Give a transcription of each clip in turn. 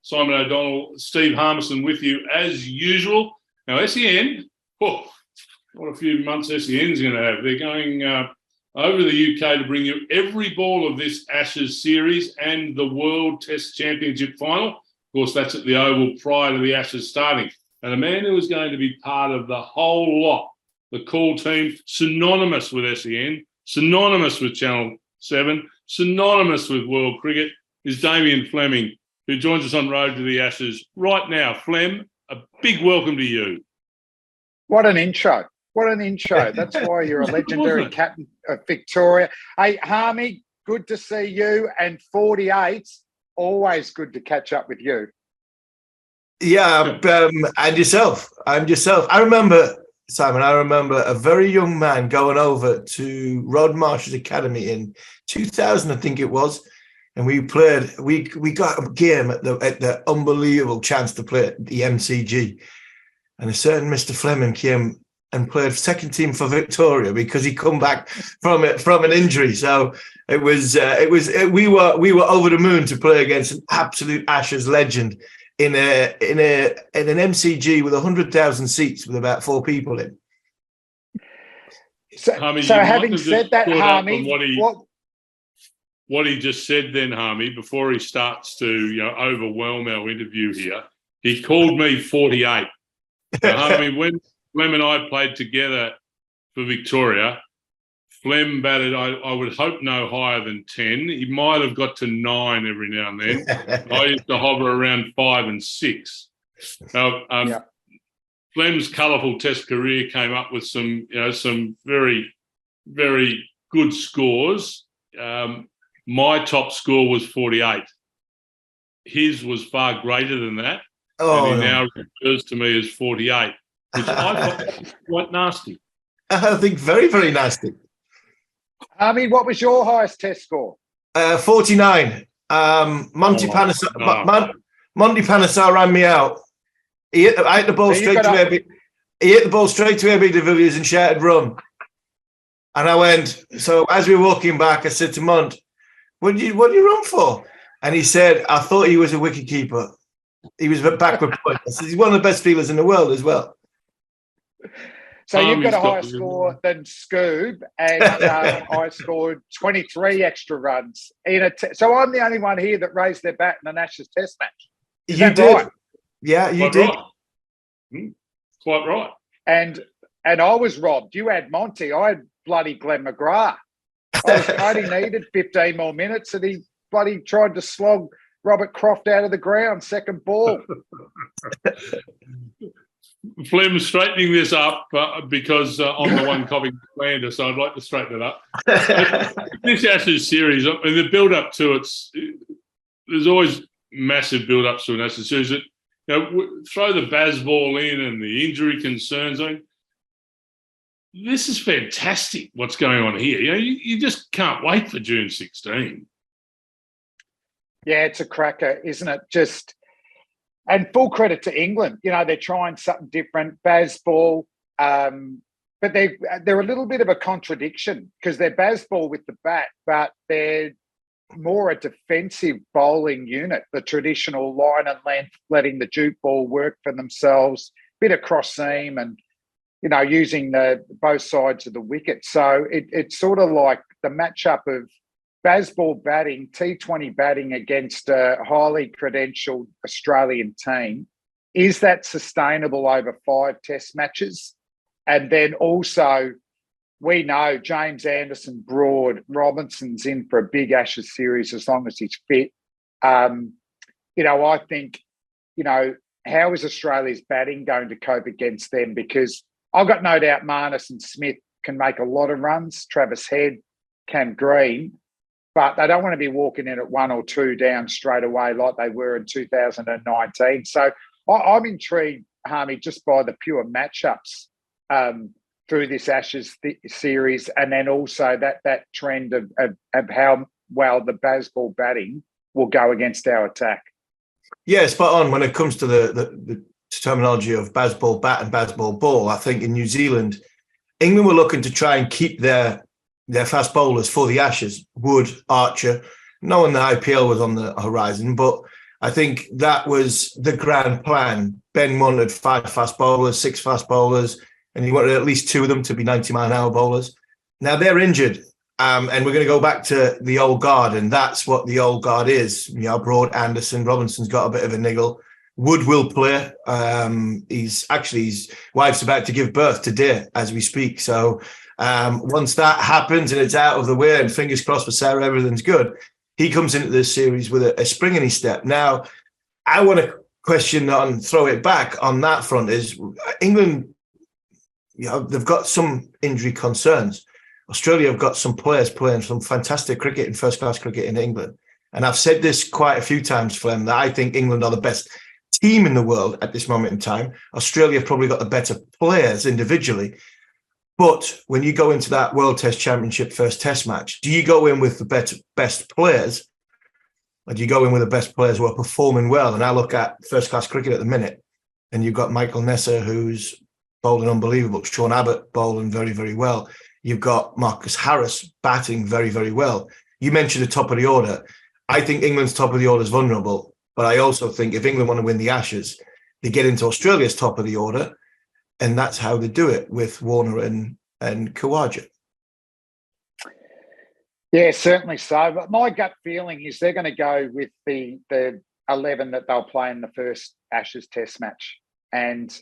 Simon O'Donnell, Steve Harmison with you as usual. Now, SEN, what a few months SEN's going to have. They're going over to the UK to bring you every ball of this Ashes series and the World Test Championship final. Of course, that's at the Oval prior to the Ashes starting. And a man who is going to be part of the whole lot, the call team, synonymous with SEN, synonymous with Channel 7, synonymous with World Cricket, is Damien Fleming, who joins us on Road to the Ashes right now. Flem, a big welcome to you. What an intro. What an intro. That's why you're a legendary captain of Victoria. Hey, Harmy, good to see you. And 48, always good to catch up with you. Yeah, and yourself. I remember, Simon, a very young man going over to Rod Marsh's Academy in 2000, I think it was. And we played, we got a game at the unbelievable chance to play at the MCG. And a certain Mr. Fleming came and played second team for Victoria because he come back from an injury. So we were over the moon to play against an absolute Ashes legend in an MCG with 100,000 seats with about 4 people in. So having said that, Harmy, what he just said then, Harmy, before he starts to overwhelm our interview here, he called me 48. Now, Harmy, when Flem and I played together for Victoria, Flem batted, I would hope, no higher than 10. He might have got to 9 every now and then. I used to hover around 5 and 6. Now, Flem's colourful Test career came up with some very, very good scores. My top score was 48. His was far greater than that. And he now refers to me as 48, which I find quite nasty. I think very, very nasty. What was your highest Test score? 49. Monty Panesar ran me out. I hit the ball straight to AB. He hit the ball straight to AB de Villiers and shouted "run." And I went. So as we were walking back, I said to Mont, "What do you run for?" And he said, "I thought he was a wicket keeper. He was a backward point." I said, "He's one of the best fielders in the world as well." So you've got a higher score than Scoob, and I scored 23 extra runs. So I'm the only one here that raised their bat in an Ashes Test match. Is that did. Right? Yeah, you did. Right. Quite right. And I was robbed. You had Monty. I had bloody Glenn McGrath. I needed 15 more minutes, and he bloody tried to slog Robert Croft out of the ground, second ball. Flem straightening this up because I'm the one copying Slander, so I'd like to straighten it up. This Ashes series, I mean, the build-up to there's always massive build-ups to an Ashes series. Throw the Bazball in and the injury concerns. I mean, this is fantastic what's going on here. You just can't wait for June 16. Yeah, it's a cracker, isn't it? And full credit to England. They're trying something different. Bazball, but they're a little bit of a contradiction because they're Bazball with the bat, but they're more a defensive bowling unit, the traditional line and length, letting the juke ball work for themselves, bit of cross seam and, using both sides of the wicket. So it's sort of like the matchup of Bazball batting, T20 batting against a highly credentialed Australian team. Is that sustainable over 5 Test matches? And then also, we know James Anderson, Broad, Robinson's in for a big Ashes series as long as he's fit. I think, how is Australia's batting going to cope against them? Because I've got no doubt Marnus and Smith can make a lot of runs, Travis Head, Cam Green, but they don't want to be walking in at 1 or 2 down straight away like they were in 2019. So I'm intrigued, Harmy, just by the pure matchups through this Ashes series, and then also that trend of how well the Bazball batting will go against our attack. Yeah, spot on when it comes to the terminology of Bazball bat and Bazball ball. I think in New Zealand, England were looking to try and keep their fast bowlers for the Ashes, Wood, Archer, knowing the IPL was on the horizon. But I think that was the grand plan. Ben wanted 5 fast bowlers, 6 fast bowlers, and he wanted at least 2 of them to be 90-mile-an-hour bowlers. Now they're injured, and we're going to go back to the old guard, and that's what the old guard is. Broad, Anderson, Robinson's got a bit of a niggle. Wood will play. His wife's about to give birth today as we speak. So once that happens and it's out of the way, and fingers crossed for Sarah, everything's good, he comes into this series with a spring in his step. Now, I want to question and throw it back on that front is England, they've got some injury concerns. Australia have got some players playing some fantastic cricket in first-class cricket in England. And I've said this quite a few times, Flem, that I think England are the best team in the world at this moment in time. Australia have probably got the better players individually. But when you go into that World Test Championship first Test match, do you go in with the best players, or do you go in with the best players who are performing well? And I look at first-class cricket at the minute, and you've got Michael Nesser, who's bowling unbelievable, Sean Abbott bowling very, very well. You've got Marcus Harris batting very, very well. You mentioned the top of the order. I think England's top of the order is vulnerable, but I also think if England want to win the Ashes, they get into Australia's top of the order, and that's how they do it with Warner and Khawaja. Yeah, certainly so. But my gut feeling is they're going to go with the 11 that they'll play in the first Ashes Test match. And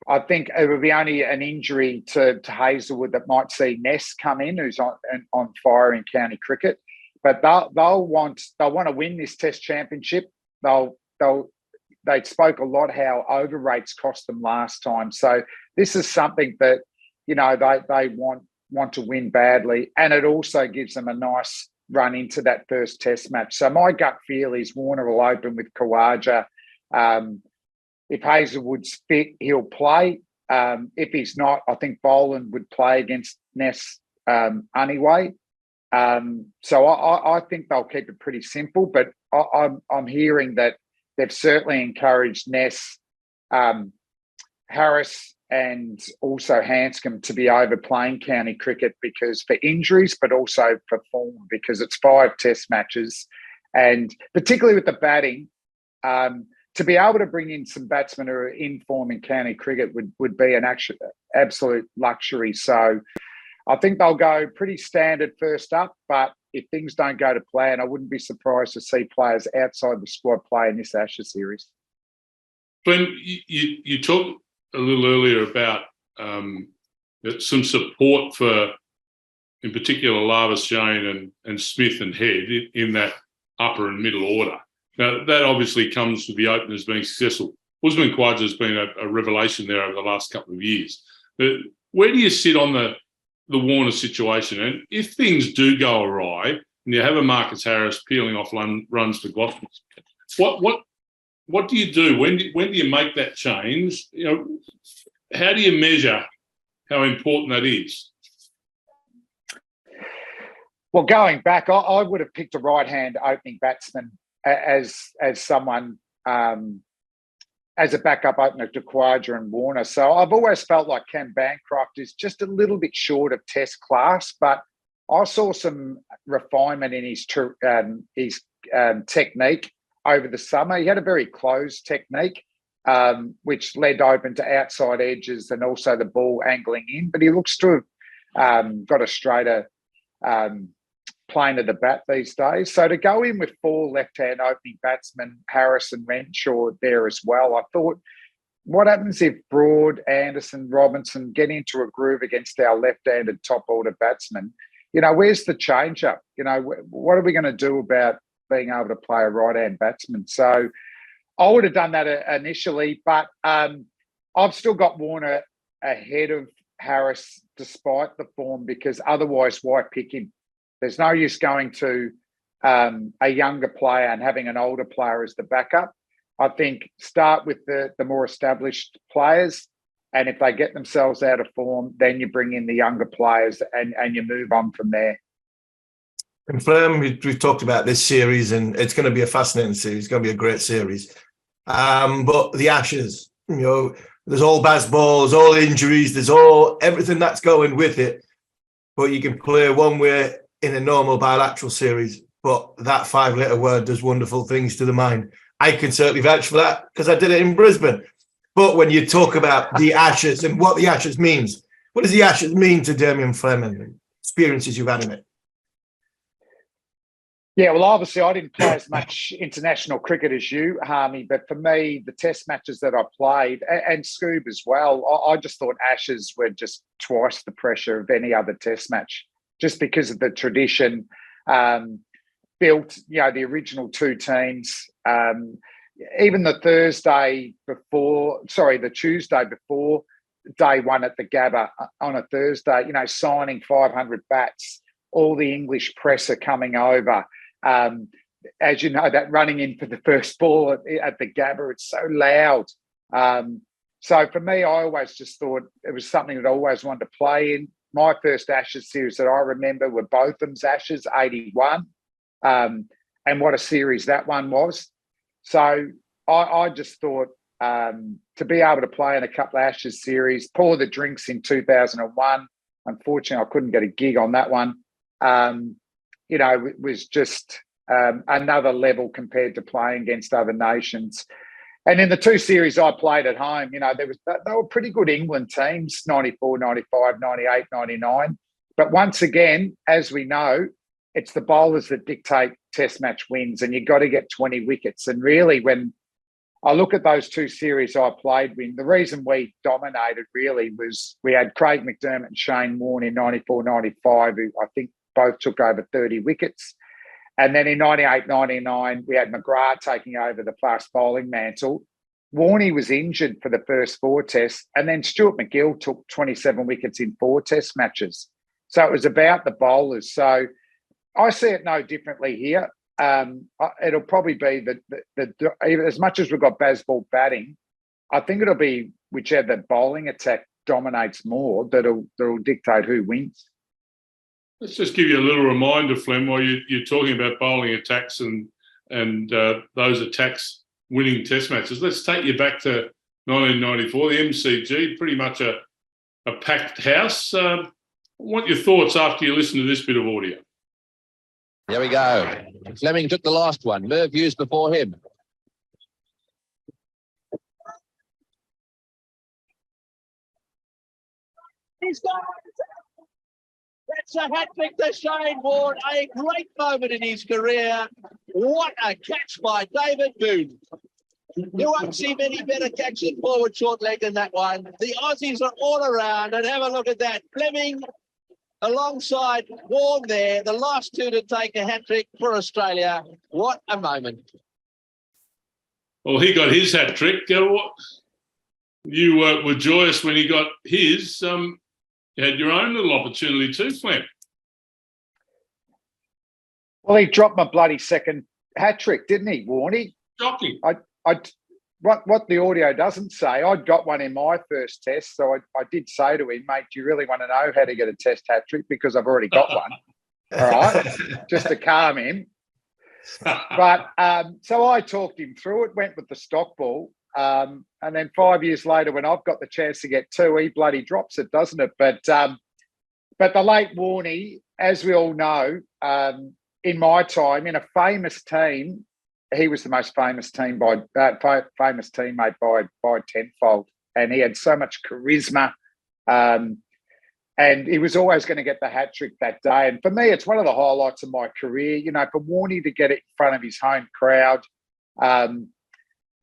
I think it would be only an injury to Hazelwood that might see Ness come in, who's on fire in county cricket. But they'll want to win this Test championship. They spoke a lot how over rates cost them last time. So this is something that they want to win badly, and it also gives them a nice run into that first Test match. So my gut feel is Warner will open with Khawaja. If Hazelwood's fit, he'll play. If he's not, I think Boland would play against Ness anyway. So I think they'll keep it pretty simple. But I'm hearing that they've certainly encouraged Ness, Harris, and also Hanscom to be over playing county cricket because for injuries, but also for form because it's 5 Test matches, and particularly with the batting. To be able to bring in some batsmen who are in form in county cricket would be an absolute luxury. So I think they'll go pretty standard first up, but if things don't go to plan, I wouldn't be surprised to see players outside the squad play in this Ashes series. Glenn, you talked a little earlier about some support for, in particular, Labuschagne and Smith and Head in that upper and middle order. Now, that obviously comes with the openers being successful. Usman Khawaja has been a revelation there over the last couple of years. But where do you sit on the Warner situation? And if things do go awry and you have a Marcus Harris peeling off runs for Gloucester, what do you do? When do you make that change? How do you measure how important that is? Well, going back, I would have picked a right-hand opening batsman as someone as a backup opener to Khawaja and Warner. So I've always felt like Cam Bancroft is just a little bit short of Test class, but I saw some refinement in his technique over the summer. He had a very closed technique, which led open to outside edges and also the ball angling in. But he looks to have got a straighter plane of the bat these days. So to go in with 4 left-hand opening batsmen, Harris and Renshaw there as well, I thought, what happens if Broad, Anderson, Robinson get into a groove against our left-handed top-order batsmen? Where's the change-up? What are we going to do about being able to play a right-hand batsman? So I would have done that initially, but I've still got Warner ahead of Harris despite the form because otherwise why pick him? There's no use going to a younger player and having an older player as the backup. I think start with the more established players, and if they get themselves out of form, then you bring in the younger players and you move on from there. And Flem, we've talked about this series, and it's going to be a fascinating series. It's going to be a great series. But the Ashes, there's all baseballs, all injuries, there's everything that's going with it. But you can play one way in a normal bilateral series, but that 5-letter word does wonderful things to the mind. I can certainly vouch for that because I did it in Brisbane. But when you talk about the Ashes and what the Ashes means, what does the Ashes mean to Damien Fleming? Experiences you've had in it? Yeah, well, obviously, I didn't play as much international cricket as you, Harmy, but for me, the test matches that I played, and Scoob as well, I just thought Ashes were just twice the pressure of any other test match, just because of the tradition built, the original two teams. Even the Tuesday before day one at the Gabba on a Thursday, signing 500 bats, all the English press are coming over. As you know, that running in for the first ball at the Gabba, it's so loud. So for me, I always just thought it was something that I always wanted to play in. My first Ashes series that I remember were Botham's Ashes, 81. And what a series that one was. So I just thought to be able to play in a couple of Ashes series, pour the drinks in 2001. Unfortunately, I couldn't get a gig on that one. It was just another level compared to playing against other nations. And in the two series I played at home, they were pretty good England teams, 94, 95, 98, 99. But once again, as we know, it's the bowlers that dictate test match wins, and you've got to get 20 wickets. And really, when I look at those two series I played in, the reason we dominated really was we had Craig McDermott and Shane Warne in 94, 95, who I think both took over 30 wickets. And then in 98, 99, we had McGrath taking over the fast bowling mantle. Warney was injured for the first four tests, and then Stuart McGill took 27 wickets in 4 test matches. So it was about the bowlers. So I see it no differently here. It'll probably be even as much as we've got Bazball batting, I think it'll be whichever bowling attack dominates more that'll dictate who wins. Let's just give you a little reminder, Flem, while you're talking about bowling attacks and those attacks winning test matches. Let's take you back to 1994, the MCG, pretty much a packed house. I want your thoughts after you listen to this bit of audio. Here we go. Fleming took the last one. Merv used before him. He's got That's a hat-trick to Shane Warne. A great moment in his career. What a catch by David Boone. You won't see many better catches forward short leg than that one. The Aussies are all around, and have a look at that. Fleming alongside Warne there, the last two to take a hat-trick for Australia. What a moment. Well, he got his hat-trick. You were joyous when he got his. You had your own little opportunity too, Flem. Well, he dropped my bloody second hat-trick, didn't he, Warney? Shocking. What the audio doesn't say, I'd got one in my first test, so I did say to him, mate, do you really want to know how to get a test hat-trick? Because I've already got one, all right, just to calm him. But so I talked him through it, went with the stock ball, and then 5 years later, when I've got the chance to get two, he bloody drops it, doesn't it? But the late Warney, as we all know, in my time, in a famous team, he was the most famous teammate by tenfold, and he had so much charisma, and he was always going to get the hat trick that day. And for me, it's one of the highlights of my career. You know, for Warney to get it in front of his home crowd.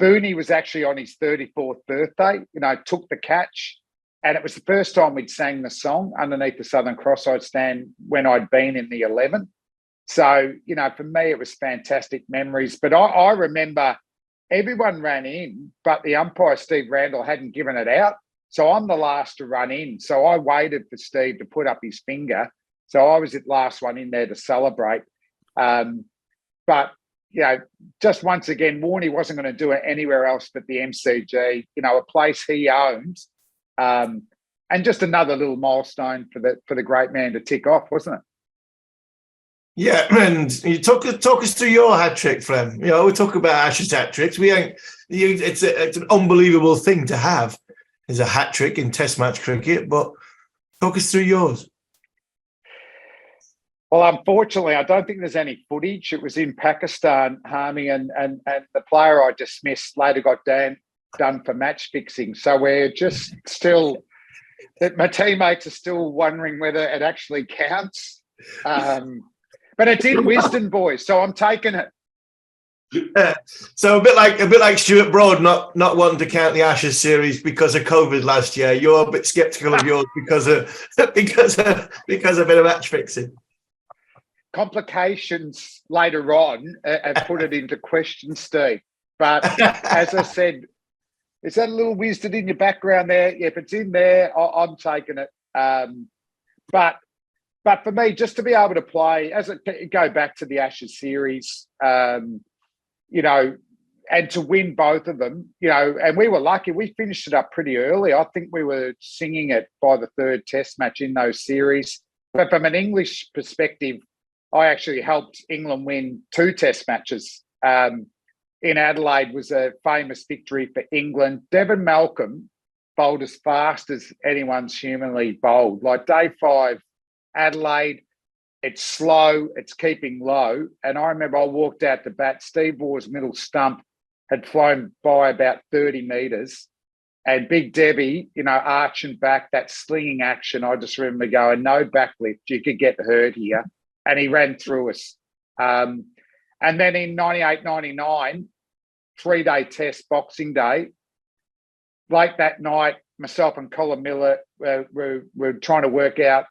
Booney was actually on his 34th birthday. You know, took the catch, and it was the first time we'd sang the song underneath the Southern Cross-eyed stand when I'd been in the 11. So, you know, for me, it was fantastic memories. But I remember everyone ran in, but the umpire, Steve Randall, hadn't given it out. So I'm the last to run in. So I waited for Steve to put up his finger. So I was the last one in there to celebrate. But, you know, just once again, Warney wasn't going to do it anywhere else but the MCG, you know, a place he owned. And just another little milestone for the great man to tick off, wasn't it? Yeah, and you talk us through your hat trick, Flem. You know, we talk about Ash's hat tricks. It's an unbelievable thing to have as a hat trick in Test match cricket. But talk us through yours. Well, unfortunately, I don't think there's any footage. It was in Pakistan, Harmy, and the player I dismissed later got done for match fixing. So we're just still, that my teammates are still wondering whether it actually counts. But it's in Wisden, boys, so I'm taking it. So a bit like Stuart Broad not wanting to count the Ashes series because of COVID last year. You're a bit sceptical of yours because of a bit of match fixing. Complications later on have put it into question, Steve. But as I said, is that a little wisdom in your background there? If it's in there, I'm taking it. But for me, just to be able to play, go back to the Ashes series, and to win both of them, and we were lucky. We finished it up pretty early. I think we were singing it by the third test match in those series. But from an English perspective, I actually helped England win 2 test matches. In Adelaide was a famous victory for England. Devon Malcolm bowled as fast as anyone's humanly bowled. Like day 5, Adelaide, it's slow, it's keeping low. And I remember I walked out to bat. Steve Waugh's middle stump had flown by about 30 metres. And Big Debbie, arching back, that slinging action, I just remember going, no backlift, you could get hurt here. And he ran through us. And then in 98, 99, 3-day test, Boxing Day, late that night, myself and Colin Miller were trying to work out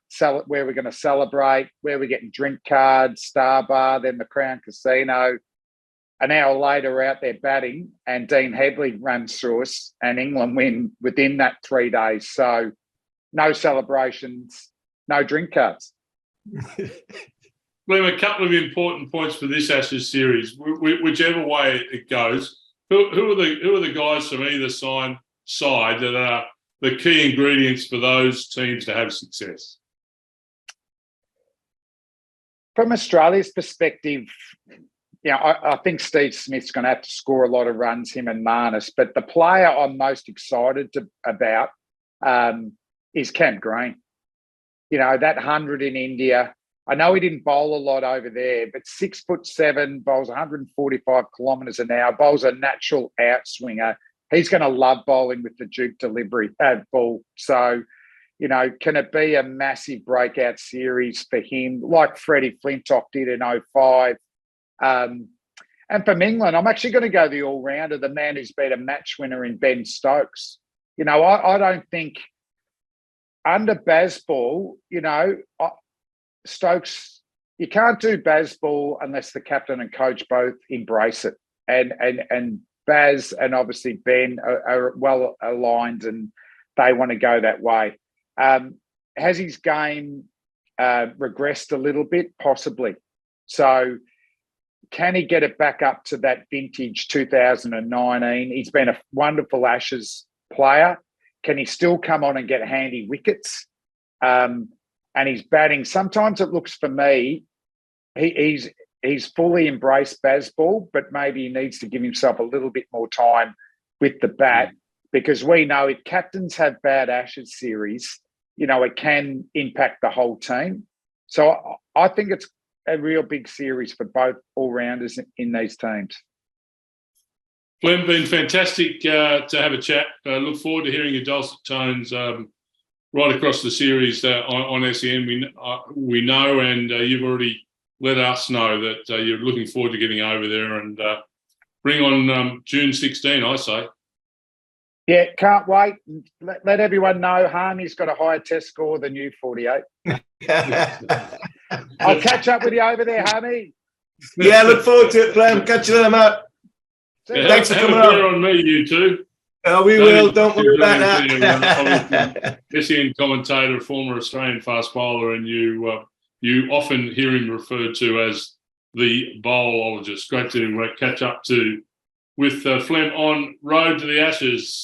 where we're going to celebrate, where we're getting drink cards, Star Bar, then the Crown Casino. An hour later, we're out there batting, and Dean Headley runs through us, and England win within that 3 days. So no celebrations, no drink cards. Liam, a couple of important points for this Ashes series. Whichever way it goes, who are the guys from either side that are the key ingredients for those teams to have success? From Australia's perspective, I think Steve Smith's going to have to score a lot of runs, him and Marnus. But the player I'm most excited about is Cam Green. That 100 in India. I know he didn't bowl a lot over there, but 6'7", bowls 145 kilometres an hour, bowls a natural outswinger. He's going to love bowling with the Duke delivery ball. So, can it be a massive breakout series for him, like Freddie Flintoff did in 05? And from England, I'm actually going to go the all-rounder, the man who's been a match winner in Ben Stokes. I don't think under Bazball, Stokes, you can't do Bazball unless the captain and coach both embrace it. And Baz and obviously Ben are well aligned and they want to go that way. Has his game regressed a little bit? Possibly. So can he get it back up to that vintage 2019? He's been a wonderful Ashes player. Can he still come on and get handy wickets? And he's batting. Sometimes it looks for me, he's fully embraced Bazball, but maybe he needs to give himself a little bit more time with the bat, because we know if captains have bad Ashes series, it can impact the whole team. So I think it's a real big series for both all-rounders in these teams. Glenn, been fantastic to have a chat. Look forward to hearing your dulcet tones right across the series on SEN. We know, and you've already let us know that you're looking forward to getting over there and bring on June 16, I say. Yeah, can't wait. Let everyone know Harmy's got a higher test score than you, 48. I'll catch up with you over there, Harmy. Yeah, look forward to it, Glenn. Catch you later, mate. Yeah, thanks for coming on me, you two. Oh, we will. Don't worry about that. SEN commentator, former Australian fast bowler, and you often hear him referred to as the bowlologist. Great to catch up with Flem on Road to the Ashes.